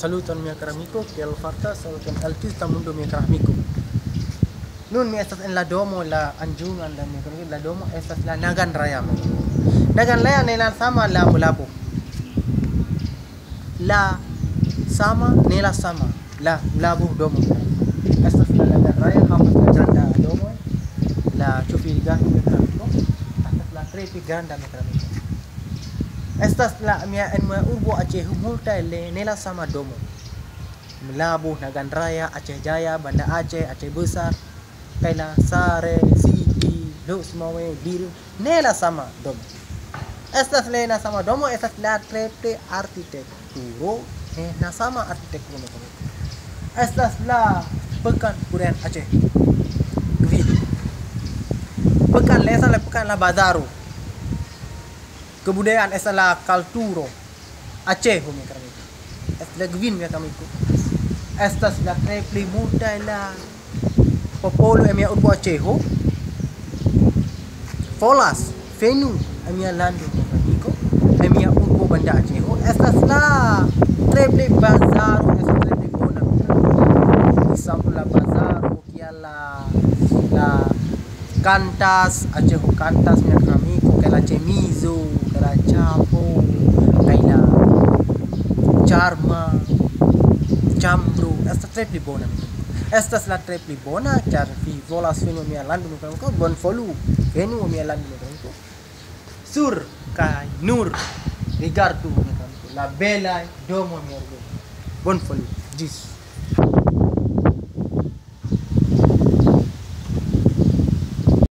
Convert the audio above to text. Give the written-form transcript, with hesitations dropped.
saluton mi caro amico, che lo farta saluton altista mundo mi caro amico. Nun mi estas en la domo, la anjungan la mi caro amico, la domo estas la Nagan Raya. Nagan Raya nela sama la mulapo. La sama nela sama la mulapo domo. Estas la Nagan Raya hampas la granda domo. La chupigan mi caro amico. Estas la trepi granda mi caro amico. Estas la mia en ma urbo Aceh multa le nela sama domo. Melabuh, Nagan Raya, Aceh Jaya, Banda Aceh, Aceh Besar, Kaila, Sare, Sigi, Lusmawe, Biru, nela sama domo. Estas le na sama domo, estas la trepe architekturo, na sama architekturo. Estas la pekan Kurian Aceh. Gvin. Pekan lesa le pekan la Bazaru. Kebudayaan adalah kulturo Aceh kami kami. Adalah Gwin kami ku. Estas la trepli muda la popolo emia urbo Aceh. Folas, Fenu emia landu kami ku. Emia urbo Banda Aceh. Estas la trepli bazar, estas trepli bona. Example la bazar kia la Kantas Aceh Kantas mia kami ku kala Cemizo Chapo, Kaila, Charma, Chambro, estas trepli bona. Estas la trepli bona, char vi volas veni mia lando mi ko bon folu. Venu mia lando mi ko. Sur kaj nur rigardu mi ko. La bela domo mi ko. Bon folu. Gis.